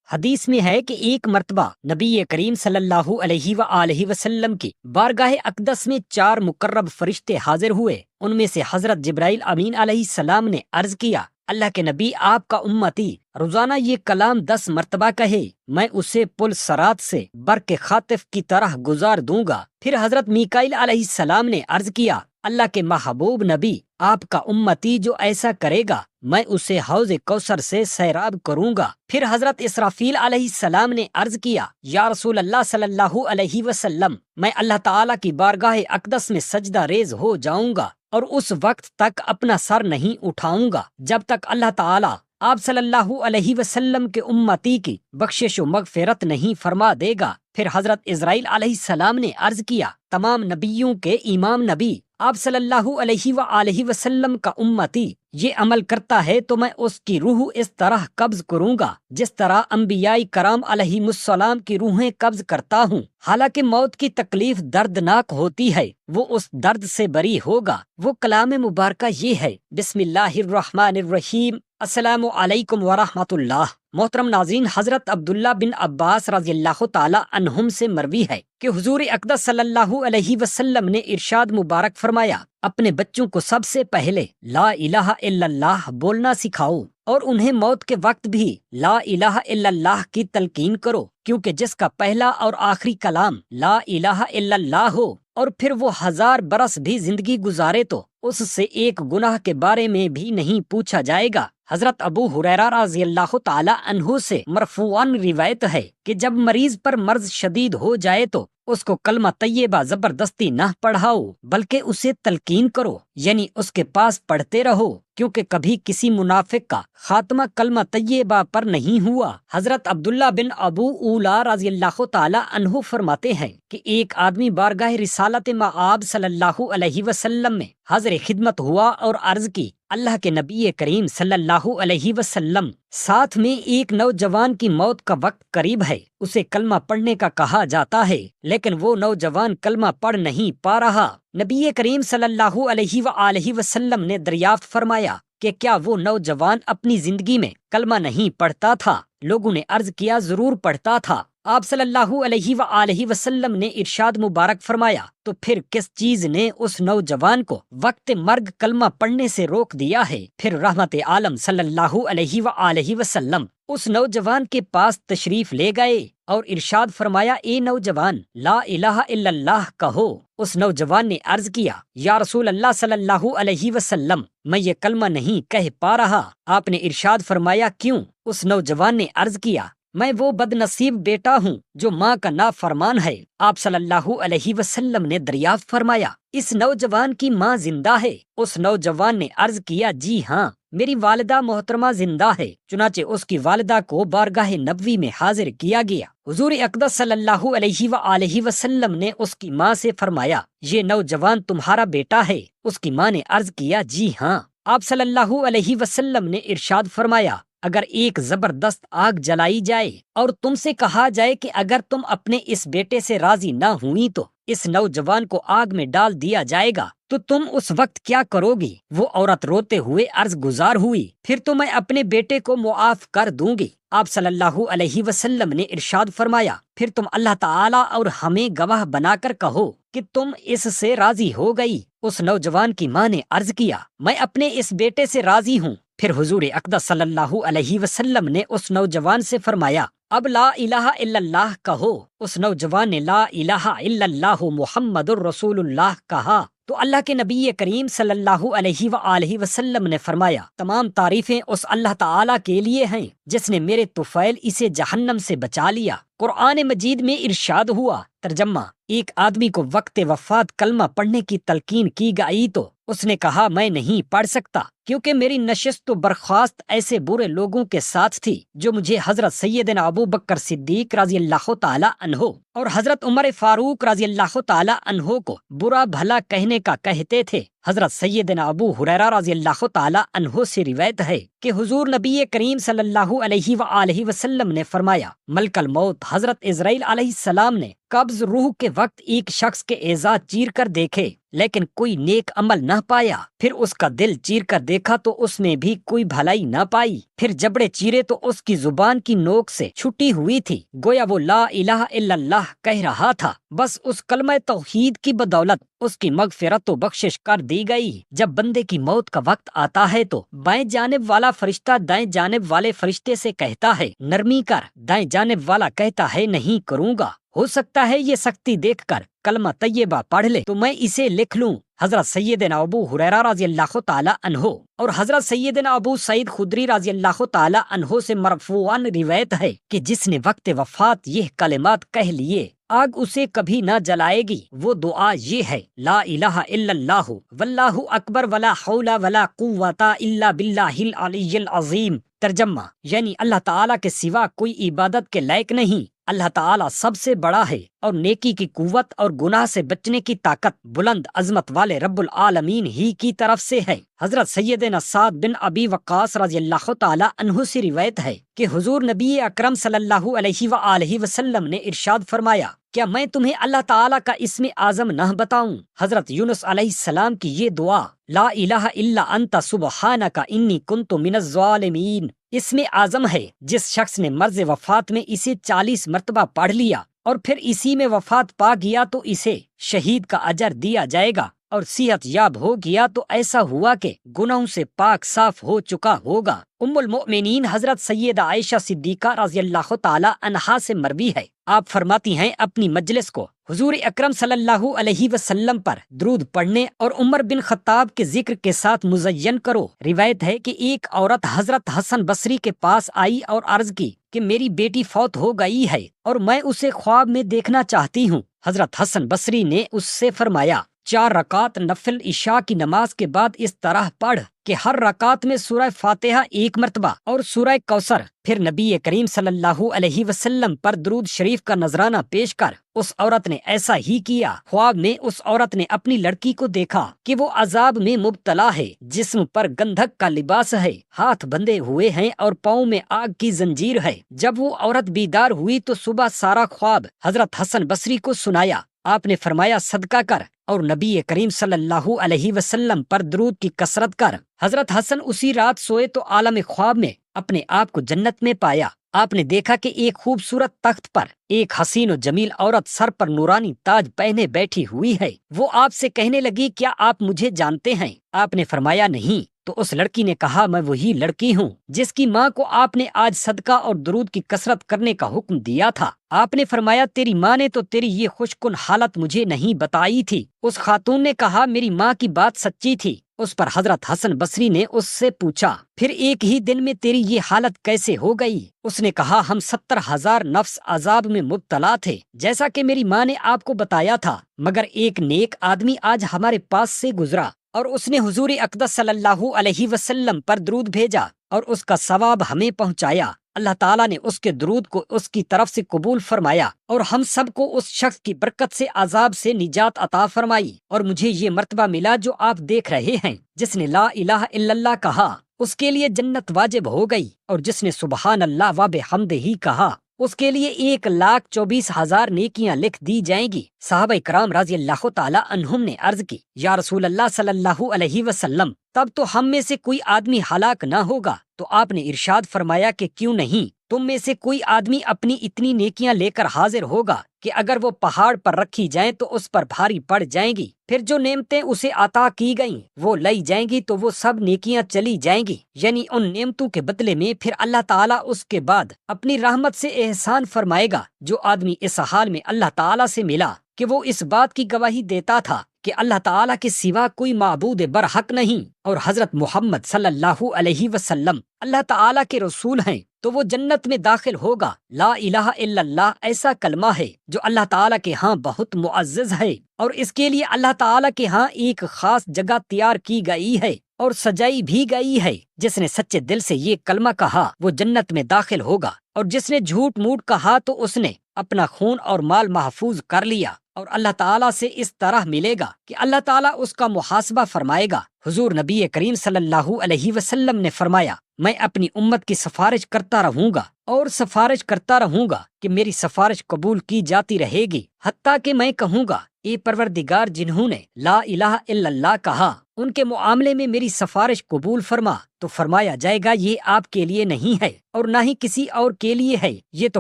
حدیث میں ہے کہ ایک مرتبہ نبی کریم صلی اللہ علیہ وآلہ وسلم کی بارگاہ اقدس میں 4 مقرب فرشتے حاضر ہوئے۔ ان میں سے حضرت جبرائیل امین علیہ السلام نے عرض کیا، اللہ کے نبی، آپ کا امتی روزانہ یہ کلام 10 مرتبہ کہے، میں اسے پل صراط سے برق خاطف کی طرح گزار دوں گا۔ پھر حضرت میکائیل علیہ السلام نے عرض کیا، اللہ کے محبوب نبی، آپ کا امتی جو ایسا کرے گا میں اسے حوض کوثر سے سیراب کروں گا۔ پھر حضرت اسرافیل علیہ السلام نے عرض کیا، یا رسول اللہ صلی اللہ علیہ وسلم، میں اللہ تعالیٰ کی بارگاہ اقدس میں سجدہ ریز ہو جاؤں گا اور اس وقت تک اپنا سر نہیں اٹھاؤں گا جب تک اللہ تعالیٰ آپ صلی اللہ علیہ وسلم کے امتی کی بخشش و مغفرت نہیں فرما دے گا۔ پھر حضرت اسرائیل علیہ السلام نے عرض کیا، تمام نبیوں کے امام نبی آپ صلی اللہ علیہ وآلہ وسلم کا امتی یہ عمل کرتا ہے تو میں اس کی روح اس طرح قبض کروں گا جس طرح انبیاء کرام علیہم السلام کی روحیں قبض کرتا ہوں۔ حالانکہ موت کی تکلیف دردناک ہوتی ہے، وہ اس درد سے بری ہوگا۔ وہ کلام مبارکہ یہ ہے، بسم اللہ الرحمن الرحیم، السلام علیکم ورحمۃ اللہ۔ محترم ناظرین، حضرت عبداللہ بن عباس رضی اللہ تعالی عنہم سے مروی ہے کہ حضور اقدس صلی اللہ علیہ وسلم نے ارشاد مبارک فرمایا، اپنے بچوں کو سب سے پہلے لا الہ الا اللہ بولنا سکھاؤ اور انہیں موت کے وقت بھی لا الہ الا اللہ کی تلقین کرو، کیونکہ جس کا پہلا اور آخری کلام لا الہ الا اللہ ہو اور پھر وہ 1000 برس بھی زندگی گزارے تو اس سے ایک گناہ کے بارے میں بھی نہیں پوچھا جائے گا۔ حضرت ابو ہریرہ رضی اللہ تعالی عنہ سے مرفوعاً روایت ہے کہ جب مریض پر مرض شدید ہو جائے تو اس کو کلمہ طیبہ زبردستی نہ پڑھاؤ بلکہ اسے تلقین کرو، یعنی اس کے پاس پڑھتے رہو، کیونکہ کبھی کسی منافق کا خاتمہ کلمہ طیبہ پر نہیں ہوا۔ حضرت عبداللہ بن ابو اولا رضی اللہ تعالی عنہ فرماتے ہیں کہ ایک آدمی بارگاہ رسالت مآب صلی اللہ علیہ وسلم میں حاضر خدمت ہوا اور عرض کی، اللہ کے نبی کریم صلی اللہ علیہ وسلم، ساتھ میں ایک نوجوان کی موت کا وقت قریب ہے، اسے کلمہ پڑھنے کا کہا جاتا ہے لیکن وہ نوجوان کلمہ پڑھ نہیں پا رہا۔ نبی کریم صلی اللہ علیہ وآلہ وسلم نے دریافت فرمایا کہ کیا وہ نوجوان اپنی زندگی میں کلمہ نہیں پڑھتا تھا؟ لوگوں نے عرض کیا، ضرور پڑھتا تھا۔ آپ صلی اللہ علیہ وآلہ وسلم نے ارشاد مبارک فرمایا، تو پھر کس چیز نے اس نوجوان کو وقت مرگ کلمہ پڑھنے سے روک دیا ہے؟ پھر رحمت عالم صلی اللہ علیہ وآلہ وسلم اس نوجوان کے پاس تشریف لے گئے اور ارشاد فرمایا، اے نوجوان، لا الہ الا اللہ کہو۔ اس نوجوان نے عرض کیا، یا رسول اللہ صلی اللہ علیہ وسلم، میں یہ کلمہ نہیں کہہ پا رہا۔ آپ نے ارشاد فرمایا، کیوں؟ اس نوجوان نے عرض کیا، میں وہ بد نصیب بیٹا ہوں جو ماں کا نافرمان ہے۔ آپ صلی اللہ علیہ وسلم نے دریافت فرمایا، اس نوجوان کی ماں زندہ ہے؟ اس نوجوان نے عرض کیا، جی ہاں، میری والدہ محترمہ زندہ ہے۔ چنانچہ اس کی والدہ کو بارگاہ نبوی میں حاضر کیا گیا۔ حضور اقدس صلی اللہ علیہ وآلہ وسلم نے اس کی ماں سے فرمایا، یہ نوجوان تمہارا بیٹا ہے؟ اس کی ماں نے عرض کیا، جی ہاں۔ آپ صلی اللہ علیہ وسلم نے ارشاد فرمایا، اگر ایک زبردست آگ جلائی جائے اور تم سے کہا جائے کہ اگر تم اپنے اس بیٹے سے راضی نہ ہوئی تو اس نوجوان کو آگ میں ڈال دیا جائے گا، تو تم اس وقت کیا کرو گی؟ وہ عورت روتے ہوئے عرض گزار ہوئی، پھر تو میں اپنے بیٹے کو معاف کر دوں گی۔ آپ صلی اللہ علیہ وسلم نے ارشاد فرمایا، پھر تم اللہ تعالیٰ اور ہمیں گواہ بنا کر کہو کہ تم اس سے راضی ہو گئی۔ اس نوجوان کی ماں نے عرض کیا، میں اپنے اس بیٹے سے راضی ہوں۔ پھر حضور اقدس صلی اللہ علیہ وسلم نے اس نوجوان سے فرمایا، اب لا الہ الا اللہ کہو۔ اس نوجوان نے لا الہ الا اللہ محمد الرسول اللہ کہا تو اللہ کے نبی کریم صلی اللہ علیہ وآلہ وسلم نے فرمایا، تمام تعریفیں اس اللہ تعالیٰ کے لیے ہیں جس نے میرے طفیل اسے جہنم سے بچا لیا۔ قرآن مجید میں ارشاد ہوا، ترجمہ، ایک آدمی کو وقت وفات کلمہ پڑھنے کی تلقین کی گئی تو اس نے کہا، میں نہیں پڑھ سکتا کیونکہ میری نشست و برخاست ایسے برے لوگوں کے ساتھ تھی جو مجھے حضرت سیدنا ابو بکر صدیق رضی اللہ تعالی عنہ اور حضرت عمر فاروق رضی اللہ تعالی عنہ کو برا بھلا کہنے کا کہتے تھے۔ حضرت سیدنا ابو ہریرہ رضی اللہ تعالی عنہ سے روایت ہے کہ حضور نبی کریم صلی اللہ علیہ وآلہ وسلم نے فرمایا، ملک الموت حضرت اسرائیل علیہ السلام نے قبض روح کے وقت ایک شخص کے اعضاء چیر کر دیکھے لیکن کوئی نیک عمل نہ پایا، پھر اس کا دل چیر کر دیکھا دیکھا تو اس میں بھی کوئی بھلائی نہ پائی، پھر جبڑے چیرے تو اس کی زبان کی نوک سے چھٹی ہوئی تھی، گویا وہ لا الہ الا اللہ کہہ رہا تھا۔ بس اس کلمہ توحید کی بدولت اس کی مغفرت و بخشش کر دی گئی۔ جب بندے کی موت کا وقت آتا ہے تو بائیں جانب والا فرشتہ دائیں جانب والے فرشتے سے کہتا ہے نرمی کر، دائیں جانب والا کہتا ہے نہیں کروں گا، ہو سکتا ہے یہ سختی دیکھ کر کلمہ طیبہ پڑھ لے تو میں اسے لکھ لوں۔ حضرت سیدنا ابو ہریرہ رضی اللہ تعالی عنہ اور حضرت سیدنا ابو سعید خدری رضی اللہ تعالی عنہ سے مرفوعاً روایت ہے کہ جس نے وقت وفات یہ کلمات کہہ لیے آگ اسے کبھی نہ جلائے گی۔ وہ دعا یہ ہے لا الہ الا اللہ واللہ اکبر ولا حول ولا قوت الا باللہ العلی العظیم۔ ترجمہ یعنی اللہ تعالیٰ کے سوا کوئی عبادت کے لائق نہیں، اللہ تعالیٰ سب سے بڑا ہے اور نیکی کی قوت اور گناہ سے بچنے کی طاقت بلند عظمت والے رب العالمین ہی کی طرف سے ہے۔ حضرت سیدنا سعد بن ابی وقاص رضی اللہ تعالی عنہ سے روایت ہے کہ حضور نبی اکرم صلی اللہ علیہ وآلہ وسلم نے ارشاد فرمایا کیا میں تمہیں اللہ تعالیٰ کا اسم اعظم نہ بتاؤں؟ حضرت یونس علیہ السلام کی یہ دعا لا الہ الا انت سبحانک انی کنت من الظالمین اسم اعظم ہے۔ جس شخص نے مرض وفات میں اسے 40 مرتبہ پڑھ لیا اور پھر اسی میں وفات پا گیا تو اسے شہید کا اجر دیا جائے گا، اور صحت یاب ہو گیا تو ایسا ہوا کہ گناہوں سے پاک صاف ہو چکا ہوگا۔ ام المؤمنین حضرت سیدہ عائشہ صدیقہ رضی اللہ تعالی عنہا سے مروی ہے، آپ فرماتی ہیں اپنی مجلس کو حضور اکرم صلی اللہ علیہ وسلم پر درود پڑھنے اور عمر بن خطاب کے ذکر کے ساتھ مزین کرو۔ روایت ہے کہ ایک عورت حضرت حسن بصری کے پاس آئی اور عرض کی کہ میری بیٹی فوت ہو گئی ہے اور میں اسے خواب میں دیکھنا چاہتی ہوں۔ حضرت حسن بصری نے اس سے فرمایا 4 رکعت نفل عشاء کی نماز کے بعد اس طرح پڑھ کہ ہر رکعت میں سورہ فاتحہ 1 مرتبہ اور سورہ کوثر، پھر نبی کریم صلی اللہ علیہ وسلم پر درود شریف کا نذرانہ پیش کر۔ اس عورت نے ایسا ہی کیا۔ خواب میں اس عورت نے اپنی لڑکی کو دیکھا کہ وہ عذاب میں مبتلا ہے، جسم پر گندھک کا لباس ہے، ہاتھ بندھے ہوئے ہیں اور پاؤں میں آگ کی زنجیر ہے۔ جب وہ عورت بیدار ہوئی تو صبح سارا خواب حضرت حسن بصری کو سنایا۔ آپ نے فرمایا صدقہ کر اور نبی کریم صلی اللہ علیہ وسلم پر درود کی کثرت کر۔ حضرت حسن اسی رات سوئے تو عالم خواب میں اپنے آپ کو جنت میں پایا۔ آپ نے دیکھا کہ ایک خوبصورت تخت پر ایک حسین و جمیل عورت سر پر نورانی تاج پہنے بیٹھی ہوئی ہے۔ وہ آپ سے کہنے لگی کیا آپ مجھے جانتے ہیں؟ آپ نے فرمایا نہیں۔ تو اس لڑکی نے کہا میں وہی لڑکی ہوں جس کی ماں کو آپ نے آج صدقہ اور درود کی کثرت کرنے کا حکم دیا تھا۔ آپ نے فرمایا تیری ماں نے تو تیری یہ خوش کن حالت مجھے نہیں بتائی تھی۔ اس خاتون نے کہا میری ماں کی بات سچی تھی۔ اس پر حضرت حسن بصری نے اس سے پوچھا پھر ایک ہی دن میں تیری یہ حالت کیسے ہو گئی؟ اس نے کہا ہم 70,000 نفس عذاب میں مبتلا تھے جیسا کہ میری ماں نے آپ کو بتایا تھا، مگر ایک نیک آدمی آج ہمارے پاس سے گزرا اور اس نے حضور اقدس صلی اللہ علیہ وسلم پر درود بھیجا اور اس کا ثواب ہمیں پہنچایا۔ اللہ تعالیٰ نے اس کے درود کو اس کی طرف سے قبول فرمایا اور ہم سب کو اس شخص کی برکت سے عذاب سے نجات عطا فرمائی، اور مجھے یہ مرتبہ ملا جو آپ دیکھ رہے ہیں۔ جس نے لا الہ الا اللہ کہا اس کے لیے جنت واجب ہو گئی، اور جس نے سبحان اللہ و بحمدہ کہا اس کے لیے 1,24,000 نیکیاں لکھ دی جائیں گی۔ صحابہ کرام رضی اللہ تعالی عنہم نے عرض کی یا رسول اللہ صلی اللہ علیہ وسلم تب تو ہم میں سے کوئی آدمی ہلاک نہ ہوگا؟ تو آپ نے ارشاد فرمایا کہ کیوں نہیں، تم میں سے کوئی آدمی اپنی اتنی نیکیاں لے کر حاضر ہوگا کہ اگر وہ پہاڑ پر رکھی جائیں تو اس پر بھاری پڑ جائیں گی، پھر جو نعمتیں اسے عطا کی گئیں وہ لائی جائیں گی تو وہ سب نیکیاں چلی جائیں گی، یعنی ان نعمتوں کے بدلے میں پھر اللہ تعالیٰ اس کے بعد اپنی رحمت سے احسان فرمائے گا۔ جو آدمی اس حال میں اللہ تعالیٰ سے ملا کہ وہ اس بات کی گواہی دیتا تھا کہ اللہ تعالیٰ کے سوا کوئی معبود برحق نہیں اور حضرت محمد صلی اللہ علیہ وسلم اللہ تعالیٰ کے رسول ہیں، تو وہ جنت میں داخل ہوگا۔ لا الہ الا اللہ ایسا کلمہ ہے جو اللہ تعالیٰ کے ہاں بہت معزز ہے، اور اس کے لیے اللہ تعالیٰ کے ہاں ایک خاص جگہ تیار کی گئی ہے اور سجائی بھی گئی ہے۔ جس نے سچے دل سے یہ کلمہ کہا وہ جنت میں داخل ہوگا، اور جس نے جھوٹ موٹ کہا تو اس نے اپنا خون اور مال محفوظ کر لیا اور اللہ تعالیٰ سے اس طرح ملے گا کہ اللہ تعالیٰ اس کا محاسبہ فرمائے گا۔ حضور نبی کریم صلی اللہ علیہ وسلم نے فرمایا میں اپنی امت کی سفارش کرتا رہوں گا اور سفارش کرتا رہوں گا کہ میری سفارش قبول کی جاتی رہے گی، حتیٰ کہ میں کہوں گا اے پروردگار جنہوں نے لا الہ الا اللہ کہا ان کے معاملے میں میری سفارش قبول فرما، تو فرمایا جائے گا یہ آپ کے لیے نہیں ہے اور نہ ہی کسی اور کے لیے ہے، یہ تو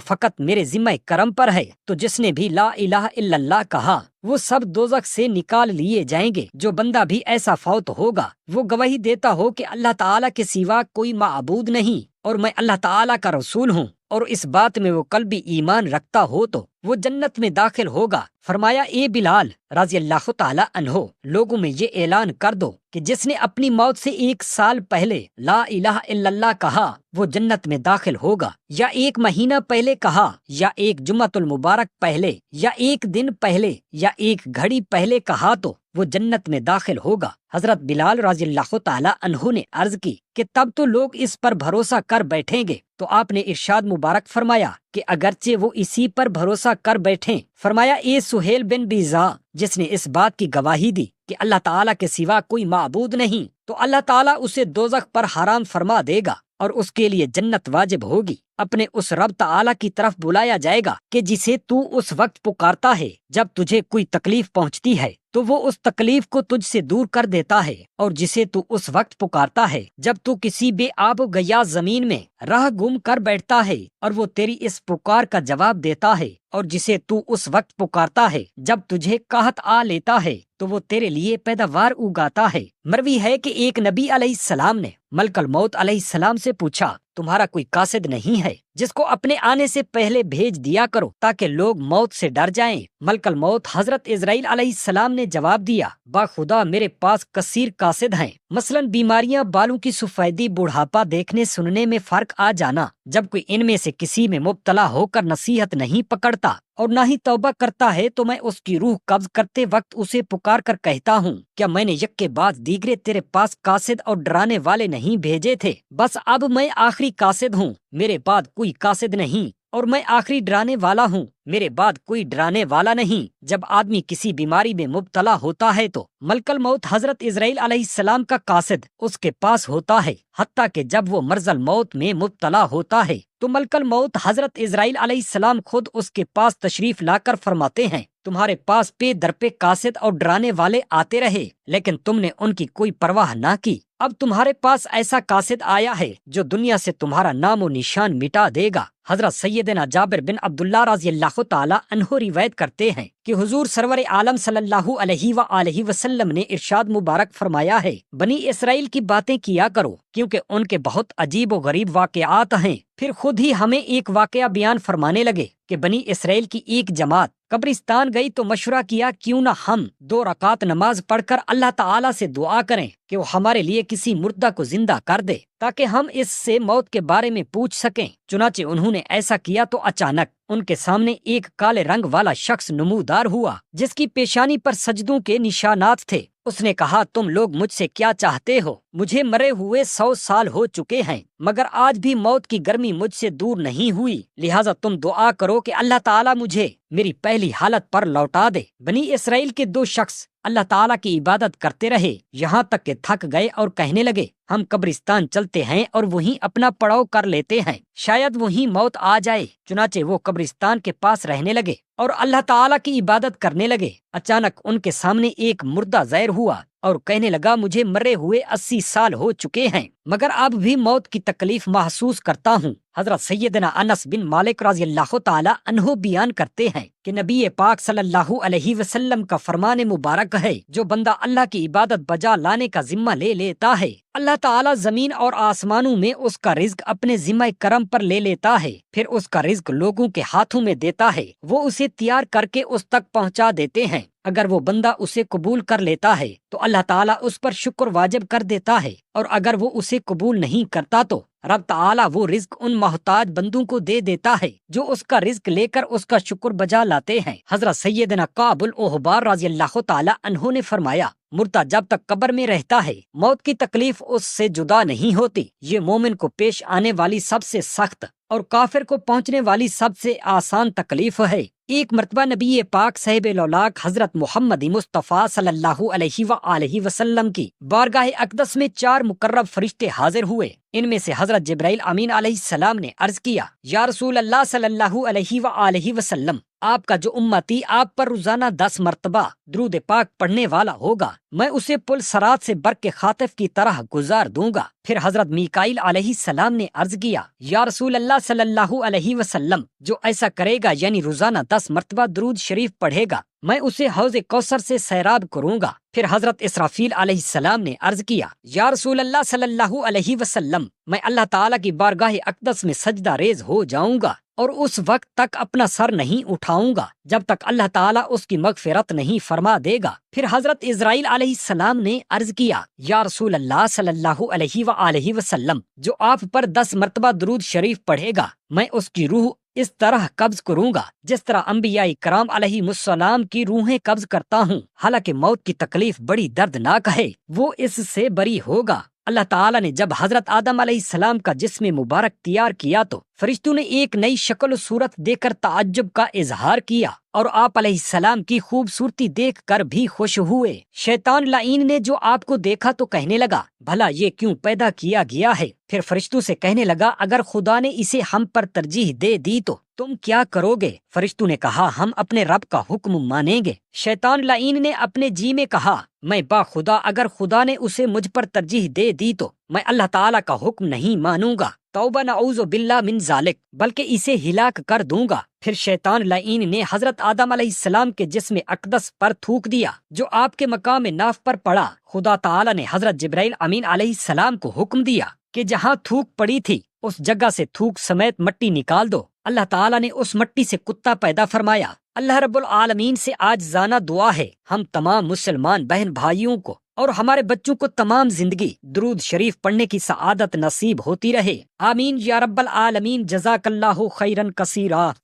فقط میرے ذمہ کرم پر ہے۔ تو جس نے بھی لا الہ الا اللہ کہا وہ سب دوزخ سے نکال لیے جائیں گے۔ جو بندہ بھی ایسا فوت ہوگا وہ گواہی دیتا ہو کہ اللہ تعالیٰ کے سوا کوئی معبود نہیں اور میں اللہ تعالیٰ کا رسول ہوں، اور اس بات میں وہ قلبی ایمان رکھتا ہو تو وہ جنت میں داخل ہوگا۔ فرمایا اے بلال رضی اللہ تعالیٰ عنہ، لوگوں میں یہ اعلان کر دو کہ جس نے اپنی موت سے 1 سال پہلے لا الہ الا اللہ کہا وہ جنت میں داخل ہوگا، یا 1 مہینہ پہلے کہا، یا 1 جمعۃ المبارک پہلے، یا 1 دن پہلے، یا 1 گھڑی پہلے کہا تو وہ جنت میں داخل ہوگا۔ حضرت بلال رضی اللہ تعالیٰ عنہ نے عرض کی کہ تب تو لوگ اس پر بھروسہ کر بیٹھیں گے، تو آپ نے ارشاد مبارک فرمایا کہ اگرچہ وہ اسی پر بھروسہ کر بیٹھیں، فرمایا اے سہیل بن بیضاء، جس نے اس بات کی گواہی دی کہ اللہ تعالیٰ کے سوا کوئی معبود نہیں، تو اللہ تعالیٰ اسے دوزخ پر حرام فرما دے گا اور اس کے لیے جنت واجب ہوگی۔ اپنے اس رب تعالیٰ کی طرف بلایا جائے گا کہ جسے تو اس وقت پکارتا ہے جب تجھے کوئی تکلیف پہنچتی ہے تو وہ اس تکلیف کو تجھ سے دور کر دیتا ہے، اور جسے تو اس وقت پکارتا ہے جب تو کسی بے آب و گیا زمین میں راہ گم کر بیٹھتا ہے اور وہ تیری اس پکار کا جواب دیتا ہے، اور جسے تو اس وقت پکارتا ہے جب تجھے قحط آ لیتا ہے تو وہ تیرے لیے پیداوار اگاتا ہے۔ مروی ہے کہ ایک نبی علیہ السلام نے ملک الموت علیہ السلام سے پوچھا تمہارا کوئی قاصد نہیں ہے جس کو اپنے آنے سے پہلے بھیج دیا کرو تاکہ لوگ موت سے ڈر جائیں؟ ملک الموت حضرت اسرائیل علیہ السلام نے جواب دیا با خدا میرے پاس کثیر قاصد ہیں، مثلا بیماریاں، بالوں کی سفیدی، بڑھاپا، دیکھنے سننے میں فرق آ جانا۔ جب کوئی ان میں سے کسی میں مبتلا ہو کر نصیحت نہیں پکڑتا اور نہ ہی توبہ کرتا ہے تو میں اس کی روح قبض کرتے وقت اسے پکار کر کہتا ہوں کیا میں نے یک کے بعد دیگرے تیرے پاس قاصد اور ڈرانے والے نہیں بھیجے تھے؟ بس اب میں آخری قاصد ہوں، میرے بعد کوئی قاصد نہیں، اور میں آخری ڈرانے والا ہوں، میرے بعد کوئی ڈرانے والا نہیں۔ جب آدمی کسی بیماری میں مبتلا ہوتا ہے تو ملک الموت حضرت اسرائیل علیہ السلام کا قاصد اس کے پاس ہوتا ہے، حتیٰ کہ جب وہ مرض الموت میں مبتلا ہوتا ہے تو ملک الموت حضرت اسرائیل علیہ السلام خود اس کے پاس تشریف لا کر فرماتے ہیں تمہارے پاس پہ در پہ قاصد اور ڈرانے والے آتے رہے لیکن تم نے ان کی کوئی پرواہ نہ کی، اب تمہارے پاس ایسا قاصد آیا ہے جو دنیا سے تمہارا نام و نشان مٹا دے گا۔ حضرت سیدنا جابر بن عبداللہ رضی اللہ تعالی عنہ روایت کرتے ہیں کہ حضور سرور عالم صلی اللہ علیہ وآلہ وسلم نے ارشاد مبارک فرمایا ہے بنی اسرائیل کی باتیں کیا کرو کیونکہ ان کے بہت عجیب و غریب واقعات ہیں۔ پھر خود ہی ہمیں ایک واقعہ بیان فرمانے لگے کہ بنی اسرائیل کی ایک جماعت قبرستان گئی تو مشورہ کیا کیوں نہ ہم 2 رکعت نماز پڑھ کر اللہ تعالیٰ سے دعا کریں کہ وہ ہمارے لیے کسی مردہ کو زندہ کر دے تاکہ ہم اس سے موت کے بارے میں پوچھ سکیں۔ چنانچہ انہوں نے ایسا کیا تو اچانک ان کے سامنے ایک کالے رنگ والا شخص نمودار ہوا جس کی پیشانی پر سجدوں کے نشانات تھے۔ اس نے کہا تم لوگ مجھ سے کیا چاہتے ہو؟ مجھے مرے ہوئے 100 سال ہو چکے ہیں مگر آج بھی موت کی گرمی مجھ سے دور نہیں ہوئی، لہٰذا تم دعا کرو کہ اللہ تعالیٰ مجھے میری پہلی حالت پر لوٹا دے۔ بنی اسرائیل کے 2 شخص اللہ تعالیٰ کی عبادت کرتے رہے یہاں تک کہ تھک گئے اور کہنے لگے ہم قبرستان چلتے ہیں اور وہیں اپنا پڑاؤ کر لیتے ہیں، شاید وہیں موت آ جائے۔ چنانچہ وہ قبرستان کے پاس رہنے لگے اور اللہ تعالیٰ کی عبادت کرنے لگے۔ اچانک ان کے سامنے ایک مردہ ظاہر ہوا اور کہنے لگا مجھے مرے ہوئے 80 سال ہو چکے ہیں مگر اب بھی موت کی تکلیف محسوس کرتا ہوں۔ حضرت سیدنا انس بن مالک رضی اللہ تعالی عنہ بیان کرتے ہیں کہ نبی پاک صلی اللہ علیہ وسلم کا فرمان مبارک ہے جو بندہ اللہ کی عبادت بجا لانے کا ذمہ لے لیتا ہے اللہ تعالیٰ زمین اور آسمانوں میں اس کا رزق اپنے ذمہ کرم پر لے لیتا ہے، پھر اس کا رزق لوگوں کے ہاتھوں میں دیتا ہے، وہ اسے تیار کر کے اس تک پہنچا دیتے ہیں۔ اگر وہ بندہ اسے قبول کر لیتا ہے تو اللہ تعالیٰ اس پر شکر واجب کر دیتا ہے، اور اگر وہ اسے قبول نہیں کرتا تو رب تعالیٰ وہ رزق ان محتاج بندوں کو دے دیتا ہے جو اس کا رزق لے کر اس کا شکر بجا لاتے ہیں۔ حضرت سیدنا کعب الاحبار رضی اللہ تعالی عنہ نے فرمایا مردہ جب تک قبر میں رہتا ہے موت کی تکلیف اس سے جدا نہیں ہوتی، یہ مومن کو پیش آنے والی سب سے سخت اور کافر کو پہنچنے والی سب سے آسان تکلیف ہے۔ ایک مرتبہ نبی پاک صاحب الاولاق حضرت محمد مصطفیٰ صلی اللہ علیہ وآلہ وسلم کی بارگاہ اقدس میں 4 مقرب فرشتے حاضر ہوئے۔ ان میں سے حضرت جبرائیل امین علیہ السلام نے عرض کیا یا رسول اللہ صلی اللہ علیہ وآلہ وسلم آپ کا جو امتی آپ پر روزانہ 10 مرتبہ درود پاک پڑھنے والا ہوگا میں اسے پل صراط سے برق خاطف کی طرح گزار دوں گا۔ پھر حضرت میکائیل علیہ السلام نے عرض کیا یا رسول اللہ صلی اللہ علیہ وسلم، جو ایسا کرے گا یعنی روزانہ 10 مرتبہ درود شریف پڑھے گا میں اسے حوض کوثر سے سیراب کروں گا۔ پھر حضرت اسرافیل علیہ السلام نے عرض کیا یا رسول اللہ صلی اللہ علیہ وسلم، میں اللہ تعالیٰ کی بارگاہ اقدس میں سجدہ ریز ہو جاؤں گا اور اس وقت تک اپنا سر نہیں اٹھاؤں گا جب تک اللہ تعالیٰ اس کی مغفرت نہیں فرما دے گا۔ پھر حضرت اسرائیل علیہ السلام نے عرض کیا یا رسول اللہ صلی اللہ علیہ وآلہ وسلم، جو آپ پر 10 مرتبہ درود شریف پڑھے گا میں اس کی روح اس طرح قبض کروں گا جس طرح انبیاء کرام علیہ السلام کی روحیں قبض کرتا ہوں، حالانکہ موت کی تکلیف بڑی دردناک ہے، وہ اس سے بری ہوگا۔ اللہ تعالیٰ نے جب حضرت آدم علیہ السلام کا جسم مبارک تیار کیا تو فرشتوں نے ایک نئی شکل و صورت دیکھ کر تعجب کا اظہار کیا اور آپ علیہ السلام کی خوبصورتی دیکھ کر بھی خوش ہوئے۔ شیطان لعین نے جو آپ کو دیکھا تو کہنے لگا بھلا یہ کیوں پیدا کیا گیا ہے؟ پھر فرشتوں سے کہنے لگا اگر خدا نے اسے ہم پر ترجیح دے دی تو تم کیا کرو گے؟ فرشتوں نے کہا ہم اپنے رب کا حکم مانیں گے۔ شیطان لعین نے اپنے جی میں کہا میں با خدا اگر خدا نے اسے مجھ پر ترجیح دے دی تو میں اللہ تعالیٰ کا حکم نہیں مانوں گا، توبہ نعوذ باللہ من ذالک، بلکہ اسے ہلاک کر دوں گا۔ پھر شیطان لعین نے حضرت آدم علیہ السلام کے جسم اقدس پر تھوک دیا جو آپ کے مقام ناف پر پڑا۔ خدا تعالیٰ نے حضرت جبرائیل امین علیہ السلام کو حکم دیا کہ جہاں تھوک پڑی تھی اس جگہ سے تھوک سمیت مٹی نکال دو۔ اللہ تعالیٰ نے اس مٹی سے کتا پیدا فرمایا۔ اللہ رب العالمین سے عاجزانہ دعا ہے ہم تمام مسلمان بہن بھائیوں کو اور ہمارے بچوں کو تمام زندگی درود شریف پڑھنے کی سعادت نصیب ہوتی رہے، آمین یا رب العالمین۔ جزاک اللہ خیرن کثیرا۔